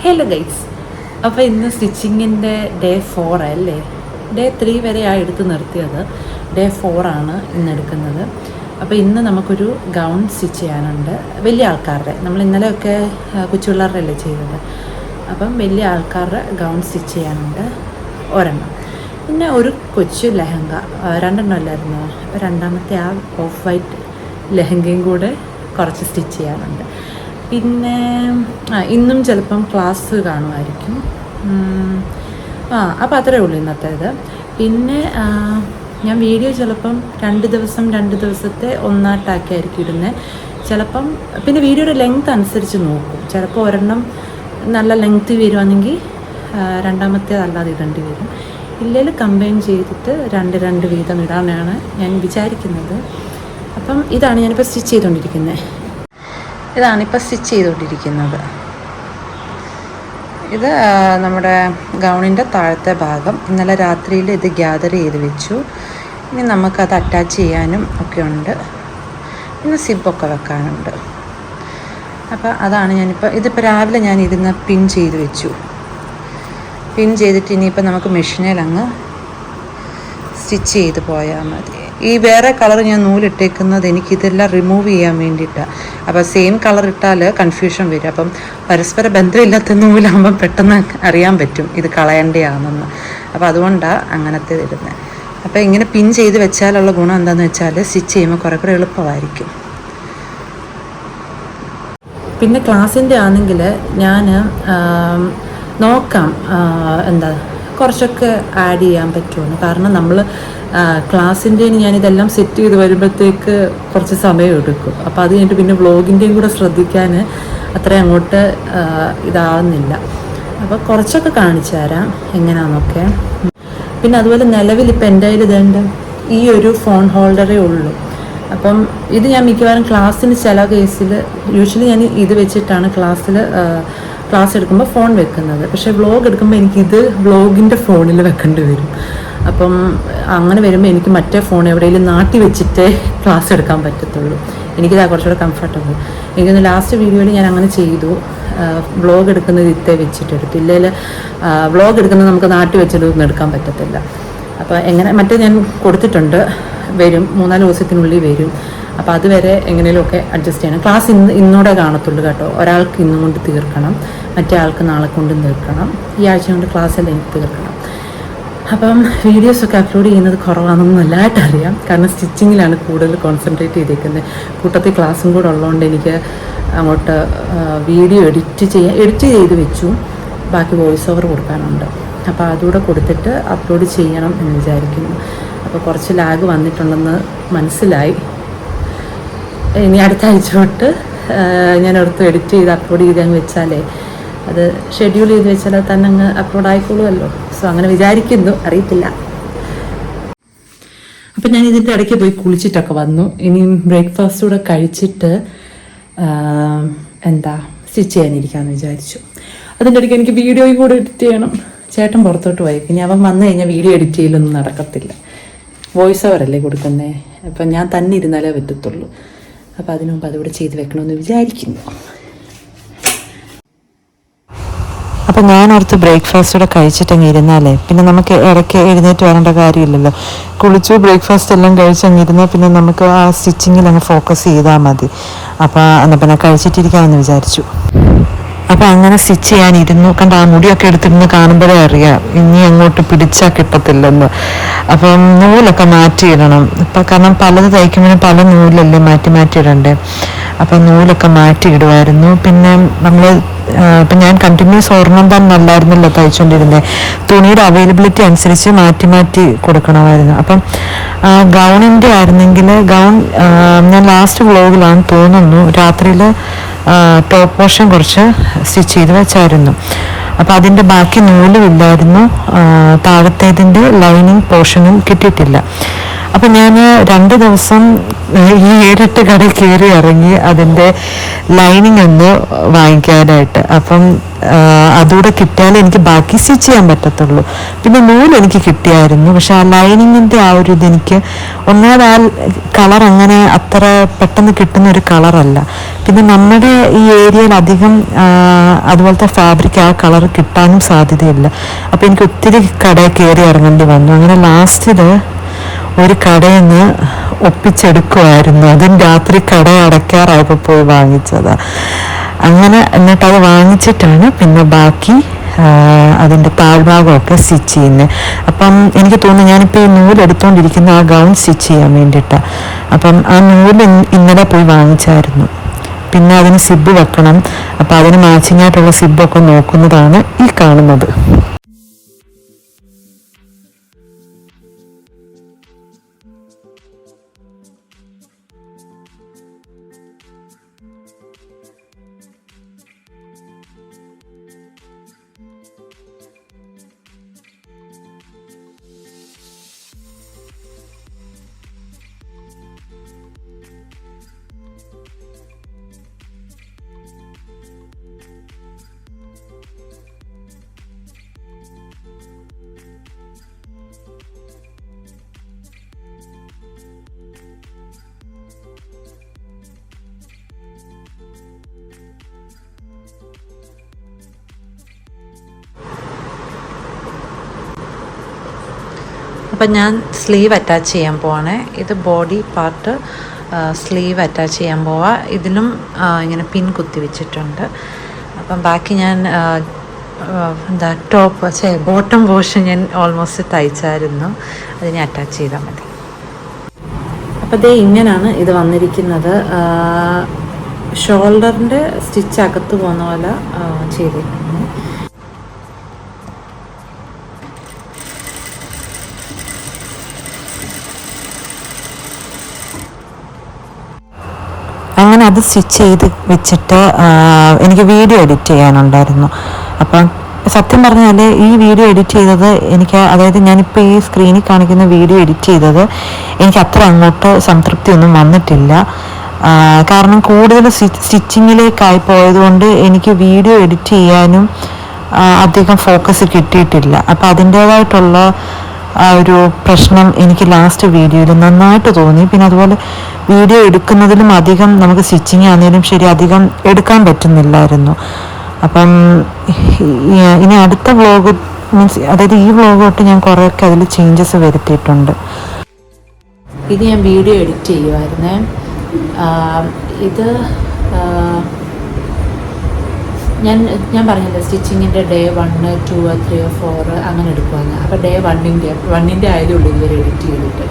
Hello guys, അപ്പോൾ ഇന്ന് സ്റ്റിച്ചിങ്ങിൻ്റെ day 4 അല്ലേ? ഡേ 3 വരെ എടുത്ത് നിർത്തിയത്. ഡേ 4 ആണ് ഇന്ന് എടുക്കുന്നത്. അപ്പോൾ ഇന്ന് നമുക്കൊരു ഗൗൺ സ്റ്റിച്ച് ചെയ്യാനുണ്ട്. വലിയ ആൾക്കാരുടെ, നമ്മൾ ഇന്നലെയൊക്കെ കൊച്ചുപിള്ളേരുടെ അല്ലേ ചെയ്തത്. അപ്പം വലിയ ആൾക്കാരുടെ ഗൗൺ സ്റ്റിച്ച് ചെയ്യാനുണ്ട് ഒരെണ്ണം. പിന്നെ ഒരു കൊച്ചു ലെഹങ്ക, രണ്ടെണ്ണം അല്ലായിരുന്നു. അപ്പോൾ രണ്ടാമത്തെ ആ ഓഫ് വൈറ്റ് ലെഹങ്കയും കൂടെ കുറച്ച് സ്റ്റിച്ച് ചെയ്യാനുണ്ട്. പിന്നെ ഇന്നും ചിലപ്പം ക്ലാസ് കാണുമായിരിക്കും. അപ്പോൾ അത്രയേ ഉള്ളൂ ഇന്നത്തേത്. പിന്നെ ഞാൻ വീഡിയോ ചിലപ്പം രണ്ട് ദിവസത്തെ ഒന്നാട്ടാക്കിയായിരിക്കും ഇടുന്നത്. ചിലപ്പം പിന്നെ വീഡിയോയുടെ ലെങ്ത് അനുസരിച്ച് നോക്കും. ചിലപ്പോൾ ഒരെണ്ണം നല്ല ലെങ്ത് വരുവാണെങ്കിൽ രണ്ടാമത്തേത് അല്ലാതെ ഇടേണ്ടി വരും. ഇല്ലെങ്കിൽ കമ്പൈൻ ചെയ്തിട്ട് രണ്ട് വീതം ഇടാനാണ് ഞാൻ വിചാരിക്കുന്നത്. അപ്പം ഇതാണ് ഞാനിപ്പോൾ സ്റ്റിച്ച് ചെയ്തുകൊണ്ടിരിക്കുന്നത്. ഇത് നമ്മുടെ ഗൗണിൻ്റെ താഴത്തെ ഭാഗം. ഇന്നലെ രാത്രിയിൽ ഇത് ഗ്യാദർ ചെയ്ത് വെച്ചു. ഇനി നമുക്കത് അറ്റാച്ച് ചെയ്യാനും ഒക്കെ ഉണ്ട്. പിന്നെ സിബൊക്കെ വെക്കാനുണ്ട്. അപ്പോൾ അതാണ് ഇതിപ്പോൾ രാവിലെ ഞാൻ ഇരുന്ന് പിൻ ചെയ്ത് വെച്ചു. പിൻ ചെയ്തിട്ട് ഇനിയിപ്പോൾ നമുക്ക് മെഷീനിൽ അങ്ങ് സ്റ്റിച്ച് ചെയ്ത് പോയാൽ മതി. ഈ വേറെ കളർ ഞാൻ നൂലിട്ടേക്കുന്നത് എനിക്കിതെല്ലാം റിമൂവ് ചെയ്യാൻ വേണ്ടിയിട്ടാണ്. അപ്പോൾ സെയിം കളർ ഇട്ടാൽ കൺഫ്യൂഷൻ വരും. അപ്പം പരസ്പര ബന്ധമില്ലാത്ത നൂലാകുമ്പം പെട്ടെന്ന് അറിയാൻ പറ്റും ഇത് കളയേണ്ടതാണെന്ന്. അപ്പോൾ അതുകൊണ്ടാണ് അങ്ങനത്തെ ഇടുന്നത്. അപ്പോൾ ഇങ്ങനെ പിൻ ചെയ്ത് വെച്ചാലുള്ള ഗുണം എന്താണെന്ന് വെച്ചാൽ സ്റ്റിച്ച് ചെയ്യുമ്പോൾ കുറേ എളുപ്പമായിരിക്കും. പിന്നെ ക്ലാസ്സിൻ്റെ ആണെങ്കിൽ ഞാൻ നോക്കാം കുറച്ചൊക്കെ ആഡ് ചെയ്യാൻ പറ്റുമെന്ന്. കാരണം നമ്മൾ ക്ലാസ്സിൻ്റെ ഞാനിതെല്ലാം സെറ്റ് ചെയ്ത് വരുമ്പോഴത്തേക്ക് കുറച്ച് സമയം എടുക്കും. അപ്പോൾ അത് കഴിഞ്ഞിട്ട് പിന്നെ വ്ളോഗിൻ്റെയും കൂടെ ശ്രദ്ധിക്കാൻ അത്രയും അങ്ങോട്ട് ഇതാവുന്നില്ല. അപ്പോൾ കുറച്ചൊക്കെ കാണിച്ചു തരാം എങ്ങനെയാണെന്നൊക്കെ. പിന്നെ അതുപോലെ നിലവിൽ ഇപ്പം എൻ്റെ കയ്യിൽ ഇതുണ്ട്, ഈ ഒരു ഫോൺ ഹോൾഡറേ ഉള്ളൂ. അപ്പം ഇത് ഞാൻ മിക്കവാറും ക്ലാസ്സിന് ചില കേസിൽ യൂഷ്വലി ഞാൻ ഇത് വെച്ചിട്ടാണ് ക്ലാസ് എടുക്കുമ്പോൾ ഫോൺ വെക്കുന്നത്. പക്ഷേ വ്ളോഗ് എടുക്കുമ്പോൾ എനിക്കിത് വ്ളോഗിൻ്റെ ഫോണിൽ വെക്കേണ്ടി വരും. അപ്പം അങ്ങനെ വരുമ്പോൾ എനിക്ക് മറ്റേ ഫോൺ എവിടെയെങ്കിലും നാട്ടി വെച്ചിട്ടേ ക്ലാസ് എടുക്കാൻ പറ്റത്തുള്ളൂ. എനിക്കിതാ കുറച്ചുകൂടെ കംഫർട്ടബിൾ. എനിക്കൊന്ന് ലാസ്റ്റ് വീഡിയോയിൽ ഞാൻ അങ്ങനെ ചെയ്തു. വ്ളോഗ് എടുക്കുന്നത് ഇത്തേ വെച്ചിട്ടെടുത്തു. ഇല്ലെങ്കിൽ വ്ളോഗ് എടുക്കുന്നത് നമുക്ക് നാട്ടി വെച്ചിട്ടൊന്നും എടുക്കാൻ പറ്റത്തില്ല. അപ്പോൾ മറ്റേ ഞാൻ കൊടുത്തിട്ടുണ്ട്, വരും 3-4 ദിവസത്തിനുള്ളിൽ വരും. അപ്പോൾ അതുവരെ എങ്ങനെയുമൊക്കെ അഡ്ജസ്റ്റ് ചെയ്യണം. ക്ലാസ് ഇന്നോടെ കാണത്തുള്ളൂ കേട്ടോ. ഒരാൾക്ക് ഇന്നും കൊണ്ട് തീർക്കണം, മറ്റേ ആൾക്ക് നാളെ കൊണ്ടും തീർക്കണം. ഈ ആഴ്ച കൊണ്ട് ക്ലാസ്സെല്ലാം എനിക്ക് തീർക്കണം. അപ്പം വീഡിയോസൊക്കെ അപ്ലോഡ് ചെയ്യുന്നത് കുറവാണെന്ന് നല്ലതായിട്ട് അറിയാം. കാരണം സ്റ്റിച്ചിങ്ങിലാണ് കൂടുതൽ കോൺസെൻട്രേറ്റ് ചെയ്തേക്കുന്നത്. കൂട്ടത്തിൽ ക്ലാസ്സും കൂടെ ഉള്ളതുകൊണ്ട് എനിക്ക് അങ്ങോട്ട് വീഡിയോ എഡിറ്റ് ചെയ്ത് വെച്ചു. ബാക്കി വോയിസ് ഓവർ കൊടുക്കാനുണ്ട്. അപ്പോൾ അതുകൂടെ കൊടുത്തിട്ട് അപ്ലോഡ് ചെയ്യണം എന്ന് വിചാരിക്കുന്നു. അപ്പോൾ കുറച്ച് ലാഗ് വന്നിട്ടുണ്ടെന്ന് മനസ്സിലായി. ഇനി അടുത്ത ആഴ്ച തൊട്ട് ഞാൻ അടുത്ത് എഡിറ്റ് ചെയ്ത് അപ്ലോഡ് ചെയ്ത് അങ്ങ് വെച്ചാലേ അത് ഷെഡ്യൂൾ ചെയ്ത് വെച്ചാൽ തന്നെ അങ്ങ് അപ്ലോഡ് ആയിക്കോളുമല്ലോ. സോ അങ്ങനെ വിചാരിക്കുന്നു, അറിയത്തില്ല. അപ്പം ഞാൻ ഇതിൻ്റെ ഇടയ്ക്ക് പോയി കുളിച്ചിട്ടൊക്കെ വന്നു. ഇനിയും ബ്രേക്ക്ഫാസ്റ്റ് കൂടെ കഴിച്ചിട്ട് സ്റ്റിച്ച് ചെയ്യാനിരിക്കാമെന്ന് വിചാരിച്ചു. അതിൻ്റെ ഇടയ്ക്ക് എനിക്ക് വീഡിയോയും കൂടെ എഡിറ്റ് ചെയ്യണം. ചേട്ടൻ പുറത്തോട്ട് പോയി. ഇനി അവൻ വന്നു കഴിഞ്ഞാൽ വീഡിയോ എഡിറ്റ് ചെയ്യലൊന്നും നടക്കത്തില്ല. വോയിസ് ഓവറല്ലേ കൊടുക്കുന്നത്. അപ്പം ഞാൻ തന്നെ ഇരുന്നാലേ പറ്റത്തുള്ളൂ. അപ്പോൾ അതിനു മുമ്പ് അതുകൂടെ ചെയ്ത് വെക്കണമെന്ന് വിചാരിക്കുന്നു. അപ്പം ഞാനോർത്ത് ബ്രേക്ക്ഫാസ്റ്റ് കൂടെ കഴിച്ചിട്ടങ്ങ് ഇരുന്നാലേ പിന്നെ നമുക്ക് ഇടയ്ക്ക് എഴുന്നേറ്റ് വരേണ്ട കാര്യമില്ലല്ലോ. കുളിച്ചു ബ്രേക്ക്ഫാസ്റ്റ് എല്ലാം കഴിച്ചങ്ങ് ഇരുന്നാൽ പിന്നെ നമുക്ക് ആ സ്റ്റിച്ചിങ്ങിൽ അങ്ങ് ഫോക്കസ് ചെയ്താൽ മതി. അപ്പോൾ എന്നാൽ പിന്നെ കഴിച്ചിട്ടിരിക്കാമെന്ന് വിചാരിച്ചു. അപ്പോൾ അങ്ങനെ സ്റ്റിച്ച് ചെയ്യാനിരുന്നു. കണ്ട ആ മുടിയൊക്കെ എടുത്തിരുന്ന് കാണുമ്പോഴേ അറിയാം ഇനി അങ്ങോട്ട് പിടിച്ചാൽ കിട്ടത്തില്ലെന്ന്. അപ്പം നൂലൊക്കെ മാറ്റിയിടണം. ഇപ്പം കാരണം പലത് തയ്ക്കുമ്പോഴും പല നൂലല്ലേ മാറ്റി ഇടണ്ടേ. അപ്പം നൂലൊക്കെ മാറ്റിയിടുമായിരുന്നു. പിന്നെ ഇപ്പം ഞാൻ കണ്ടിന്യൂസ് ഒരെണ്ണം തന്നെ അല്ലായിരുന്നല്ലോ തയ്ച്ചുകൊണ്ടിരുന്നത്. തുണിയുടെ അവൈലബിലിറ്റി അനുസരിച്ച് മാറ്റി കൊടുക്കണമായിരുന്നു. അപ്പം ഗൗണിൻ്റെ ആയിരുന്നെങ്കിൽ ഗൗൺ ഞാൻ ലാസ്റ്റ് വ്ളോഗിലാണ് തോന്നുന്നു രാത്രിയിൽ ടോപ്പ് പോർഷൻ കുറച്ച് സ്റ്റിച്ച് ചെയ്ത് വെച്ചായിരുന്നു. അപ്പോൾ അതിൻ്റെ ബാക്കി നൂലും ഇല്ലായിരുന്നു. താഴത്തേതിൻ്റെ ലൈനിങ് പോർഷനും കിട്ടിയിട്ടില്ല. അപ്പം ഞാൻ 2 ദിവസം ഈ 7-8 കട കയറി ഇറങ്ങി അതിൻ്റെ ലൈനിങ് ഒന്ന് വാങ്ങിക്കാനായിട്ട്. അപ്പം അതുകൂടെ കിട്ടിയാലേ എനിക്ക് ബാക്കി സ്റ്റിച്ച് ചെയ്യാൻ പറ്റത്തുള്ളൂ. പിന്നെ നൂല് എനിക്ക് കിട്ടിയായിരുന്നു, പക്ഷെ ആ ലൈനിങ്ങിൻ്റെ ആ ഒരു ഇതെനിക്ക് ഒന്നാമത് ആ കളർ അങ്ങനെ അത്ര പെട്ടെന്ന് കിട്ടുന്ന ഒരു കളറല്ല. പിന്നെ നമ്മുടെ ഈ ഏരിയയിൽ അധികം അതുപോലത്തെ ഫാബ്രിക് ആ കളർ കിട്ടാനും സാധ്യതയില്ല. അപ്പോൾ എനിക്ക് ഒത്തിരി കടയിൽ കയറി ഇറങ്ങേണ്ടി വന്നു. അങ്ങനെ ലാസ്റ്റിൽ ഒരു കടയിൽ നിന്ന് ഒപ്പിച്ചെടുക്കുമായിരുന്നു. അതും രാത്രി കട അടയ്ക്കാറായപ്പോൾ പോയി വാങ്ങിച്ചതാണ്. അങ്ങനെ എന്നിട്ടത് വാങ്ങിച്ചിട്ടാണ് പിന്നെ ബാക്കി അതിൻ്റെ താഴ്ഭാഗമൊക്കെ സ്റ്റിച്ച് ചെയ്യുന്നത്. അപ്പം എനിക്ക് തോന്നുന്നു ഞാനിപ്പോൾ ഈ നൂലെടുത്തുകൊണ്ടിരിക്കുന്ന ആ ഗൗൺ സ്റ്റിച്ച് ചെയ്യാൻ വേണ്ടിയിട്ടാണ്. അപ്പം ആ നൂല് ഇന്നലെ പോയി വാങ്ങിച്ചായിരുന്നു. പിന്നെ അതിന് സിബ് വെക്കണം. അപ്പം അതിന് മാച്ചിങ്ങായിട്ടുള്ള സിബൊക്കെ നോക്കുന്നതാണ് ഈ കാണുന്നത്. അപ്പം ഞാൻ സ്ലീവ് അറ്റാച്ച് ചെയ്യാൻ പോവാണ്. ഇത് ബോഡി പാർട്ട് സ്ലീവ് അറ്റാച്ച് ചെയ്യാൻ പോവാം. ഇതിലും ഇങ്ങനെ പിൻ കുത്തി വെച്ചിട്ടുണ്ട്. അപ്പം ബാക്കി ഞാൻ ബോട്ടം പോർഷൻ ഞാൻ ഓൾമോസ്റ്റ് തയ്ച്ചായിരുന്നു. അതിനെ അറ്റാച്ച് ചെയ്താൽ മതി. അപ്പോൾ ദേ ഇങ്ങനെയാണ് ഇത് വന്നിരിക്കുന്നത്. ഷോൾഡറിൻ്റെ സ്റ്റിച്ച് അകത്ത് പോകുന്ന പോലെ ചെയ്തിട്ടുണ്ട്. അങ്ങനെ അത് സ്റ്റിച്ച് ചെയ്ത് വെച്ചിട്ട് എനിക്ക് വീഡിയോ എഡിറ്റ് ചെയ്യാനുണ്ടായിരുന്നു. അപ്പം സത്യം പറഞ്ഞാൽ ഈ വീഡിയോ എഡിറ്റ് ചെയ്തത് എനിക്ക്, അതായത് ഞാനിപ്പോൾ ഈ സ്ക്രീനിൽ കാണിക്കുന്ന വീഡിയോ എഡിറ്റ് ചെയ്തത് എനിക്ക് അത്ര അങ്ങോട്ട് സംതൃപ്തിയൊന്നും വന്നിട്ടില്ല. കാരണം കൂടുതൽ സ്റ്റിച്ചിങ്ങിലേക്കായി പോയതുകൊണ്ട് എനിക്ക് വീഡിയോ എഡിറ്റ് ചെയ്യാനും അധികം ഫോക്കസ് കിട്ടിയിട്ടില്ല. അപ്പോൾ അതിൻ്റേതായിട്ടുള്ള ആ ഒരു പ്രശ്നം എനിക്ക് ലാസ്റ്റ് വീഡിയോയിൽ നന്നായിട്ട് തോന്നി. പിന്നെ അതുപോലെ വീഡിയോ എടുക്കുന്നതിലും അധികം നമുക്ക് സ്റ്റിച്ചിങ് ആണെങ്കിലും ശരി അധികം എടുക്കാൻ പറ്റുന്നില്ലായിരുന്നു. അപ്പം ഇനി അടുത്ത വ്ളോഗ് മീൻസ് അതായത് ഈ വ്ളോഗ് തൊട്ട് ഞാൻ കുറേയൊക്കെ അതിൽ ചേഞ്ചസ് വരുത്തിയിട്ടുണ്ട്. ഇത് ഞാൻ വീഡിയോ എഡിറ്റ് ചെയ്യുമായിരുന്നേ. ഇത് ഞാൻ പറഞ്ഞില്ല സ്റ്റിച്ചിങ്ങിൻ്റെ ഡേ 1, 2, 3, 4 അങ്ങനെ എടുക്കുവാന്ന്. അപ്പോൾ ഡേ 1ൻ്റെ ആയതുള്ളൂ ഇതുവരെ എഡിറ്റ് ചെയ്തിട്ട്.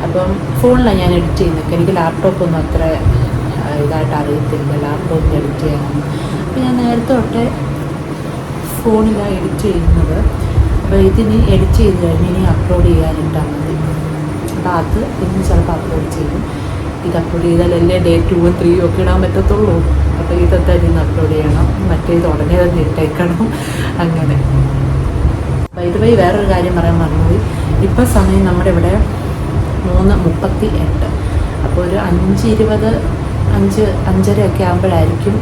അപ്പം ഫോണിലാണ് ഞാൻ എഡിറ്റ് ചെയ്യുന്നത്. എനിക്ക് ലാപ്ടോപ്പൊന്നും അത്ര ഇതായിട്ട് അറിയത്തില്ല ലാപ്ടോപ്പിൽ എഡിറ്റ് ചെയ്യാനൊന്നും. അപ്പോൾ ഞാൻ നേരത്തെ തൊട്ടേ ഫോണിലാണ് എഡിറ്റ് ചെയ്യുന്നത്. അപ്പോൾ ഇതിന് എഡിറ്റ് ചെയ്ത് കഴിഞ്ഞ് ഇനി അപ്ലോഡ് ചെയ്യാനിട്ടാൽ മതി. അപ്പോൾ അത് ഇന്ന് ചിലപ്പോൾ അപ്ലോഡ് ചെയ്യും. ഇത് അപ്ലോഡ് ചെയ്താലല്ലേ ഡേ 2, 3 ഒക്കെ ഇടാൻ പറ്റത്തുള്ളൂ. അപ്പോൾ ഇതൊക്കെ ഇന്ന് അപ്ലോഡ് ചെയ്യണം. മറ്റേത് ഉടനെ തന്നെ ഇട്ടേക്കണം. അങ്ങനെ അപ്പോൾ ഇതുവഴി വേറൊരു കാര്യം പറയാൻ മറന്നുപോയി. ഇപ്പോൾ സമയം നമ്മുടെ ഇവിടെ 3:38. അപ്പോൾ ഒരു 5:20, 5:30 ഒക്കെ ആകുമ്പോഴായിരിക്കും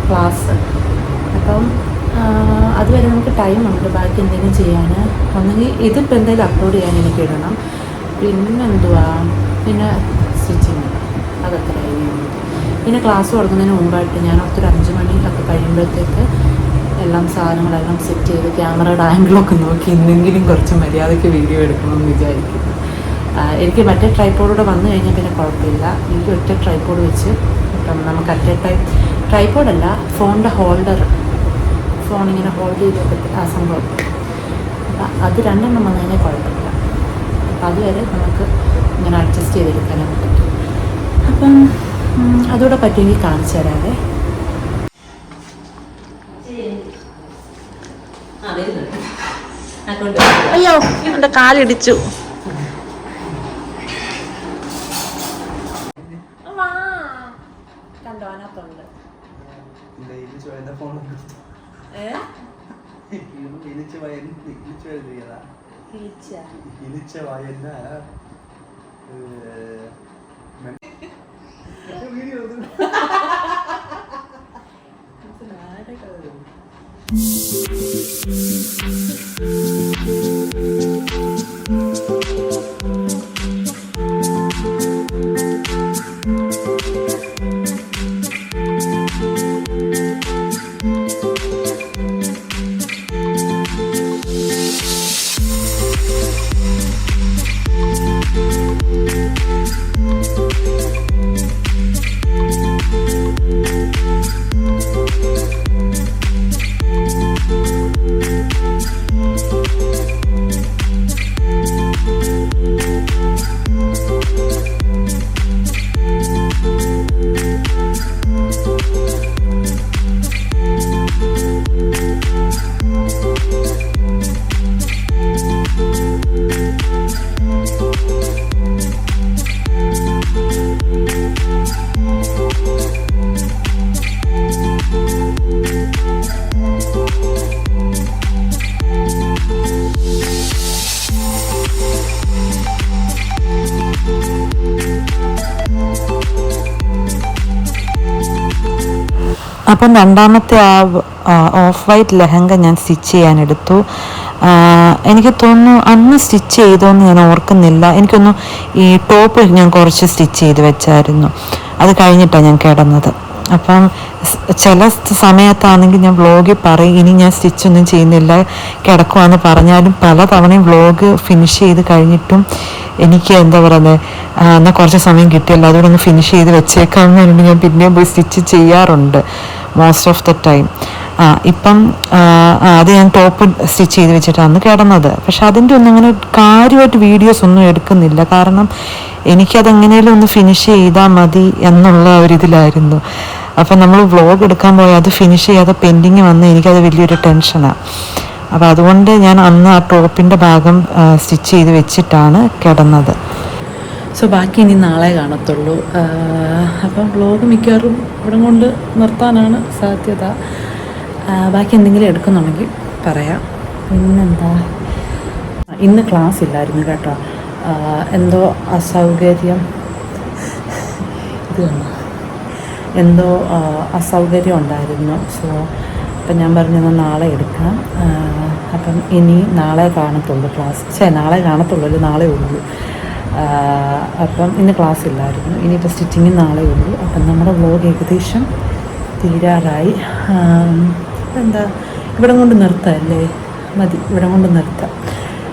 ക്ലാസ്. അപ്പം അതുവരെ നമുക്ക് ടൈമുണ്ട് ബാക്കി എന്തെങ്കിലും ചെയ്യാൻ. ഒന്നെങ്കിൽ ഇതിപ്പോൾ എന്തെങ്കിലും അപ്ലോഡ് ചെയ്യാൻ എനിക്ക് ഇടണം. പിന്നെന്തുവാ, പിന്നെ സ്റ്റിച്ചിങ് അതൊക്കെ കഴിഞ്ഞു. പിന്നെ ക്ലാസ് തുടങ്ങുന്നതിന് മുമ്പായിട്ട് ഞാൻ ഒത്തിരി 5 മണി ഒക്കെ കഴിയുമ്പോഴത്തേക്ക് എല്ലാം സാധനങ്ങളെല്ലാം സെറ്റ് ചെയ്ത് ക്യാമറയുടെ ആംഗിളൊക്കെ നോക്കി എന്തെങ്കിലും കുറച്ച് മര്യാദയ്ക്ക് വീഡിയോ എടുക്കണമെന്ന് വിചാരിക്കുന്നു. എനിക്ക് മറ്റേ ട്രൈപ്പോഡൂടെ വന്നു കഴിഞ്ഞാൽ പിന്നെ കുഴപ്പമില്ല. എനിക്ക് ഒറ്റ ട്രൈപ്പോഡ് വെച്ച് ഇപ്പം നമുക്ക് അറ്റേ ട്രൈപ്പോഡല്ല, ഫോണിൻ്റെ ഹോൾഡർ, ഫോണിങ്ങനെ ഹോൾഡ് ചെയ്തൊക്കെ ആ സംഭവം. അപ്പം അത് 2 എണ്ണം വന്നു കഴിഞ്ഞാൽ കുഴപ്പമില്ല. അപ്പം അതുവരെ നമുക്ക് ഇങ്ങനെ അഡ്ജസ്റ്റ് ചെയ്തെടുക്കാനായിട്ട് പറ്റും. അപ്പം അതുകൂടെ പറ്റുമെങ്കിൽ കാണിച്ചു തരാതെ. അയ്യോ എൻ്റെ കാലിടിച്ചു. കണ്ടോ അതിനകത്തുണ്ട്. അപ്പം രണ്ടാമത്തെ ഓഫ് വൈറ്റ് ലെഹങ്ക ഞാൻ സ്റ്റിച്ച് ചെയ്യാനെടുത്തു. എനിക്ക് തോന്നുന്നു അന്ന് സ്റ്റിച്ച് ചെയ്തോന്ന് ഞാൻ ഓർക്കുന്നില്ല. എനിക്കൊന്ന് ഈ ടോപ്പ് ഞാൻ കുറച്ച് സ്റ്റിച്ച് ചെയ്ത് വെച്ചായിരുന്നു, അത് കഴിഞ്ഞിട്ടാണ് ഞാൻ കിടന്നത്. അപ്പം ചില സമയത്താണെങ്കിൽ ഞാൻ വ്ളോഗിൽ പറയും ഇനി ഞാൻ സ്റ്റിച്ചൊന്നും ചെയ്യുന്നില്ല കിടക്കുവാന്ന് പറഞ്ഞാലും പല തവണയും വ്ളോഗ് ഫിനിഷ് ചെയ്ത് കഴിഞ്ഞിട്ടും എനിക്ക് എന്താ പറയുന്നത് എന്നാൽ കുറച്ച് സമയം കിട്ടിയല്ലോ അതുകൊണ്ട് ഒന്ന് ഫിനിഷ് ചെയ്ത് വെച്ചേക്കാമെന്ന് പറഞ്ഞിട്ട് ഞാൻ പിന്നെയും പോയി സ്റ്റിച്ച് ചെയ്യാറുണ്ട് മോസ്റ്റ് ഓഫ് ദ ടൈം. ഇപ്പം അത് ഞാൻ ടോപ്പ് സ്റ്റിച്ച് ചെയ്ത് വെച്ചിട്ടാണ് കിടന്നത്. പക്ഷെ അതിൻ്റെ ഒന്നും അങ്ങനെ കാര്യമായിട്ട് വീഡിയോസ് ഒന്നും എടുക്കുന്നില്ല, കാരണം എനിക്കതെങ്ങനെയും ഒന്ന് ഫിനിഷ് ചെയ്താൽ മതി എന്നുള്ള ഒരിതിലായിരുന്നു. അപ്പം നമ്മൾ വ്ളോഗ് എടുക്കാൻ പോയാൽ അത് ഫിനിഷ് ചെയ്യാതെ പെൻഡിങ് വന്ന് എനിക്കത് വലിയൊരു ടെൻഷനാണ്. അപ്പോൾ അതുകൊണ്ട് ഞാൻ അന്ന് ആ ടോപ്പിൻ്റെ ഭാഗം സ്റ്റിച്ച് ചെയ്ത് വെച്ചിട്ടാണ് കിടന്നത്. സോ ബാക്കി ഇനി നാളെ കാണത്തുള്ളൂ. അപ്പം വ്ളോഗ് മിക്കവാറും ഇവിടെ കൊണ്ട് നിർത്താനാണ് സാധ്യത. ബാക്കി എന്തെങ്കിലും എടുക്കുന്നുണ്ടെങ്കിൽ പറയാം. പിന്നെന്താ, ഇന്ന് ക്ലാസ് ഇല്ലായിരുന്നു കേട്ടോ. എന്തോ അസൗകര്യം എന്തോ അസൗകര്യം ഉണ്ടായിരുന്നു. സോ അപ്പം ഞാൻ പറഞ്ഞത് നാളെ എടുക്കാം. അപ്പം ഇനി നാളെ കാണത്തുള്ളൂ ക്ലാസ്. നാളെ കാണത്തുള്ളൂ, നാളെ ഉള്ളൂ. അപ്പം ഇന്ന് ക്ലാസ് ഇല്ലായിരുന്നു. ഇനിയിപ്പോൾ സ്റ്റിച്ചിങ് നാളെ ഉള്ളൂ. അപ്പം നമ്മുടെ വ്ളോഗ് ഏകദേശം തീരാറായി. എന്താ ഇവിടെ കൊണ്ട് നിർത്താം അല്ലേ? മതി, ഇവിടെ കൊണ്ട് നിർത്താം.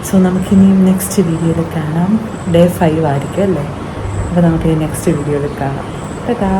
സോ നമുക്കിനി നെക്സ്റ്റ് വീഡിയോയിൽ കാണാം. ഡേ 5 ആയിരിക്കും അല്ലേ? അപ്പോൾ നമുക്ക് നെക്സ്റ്റ് വീഡിയോയിൽ കാണാം. ടാ.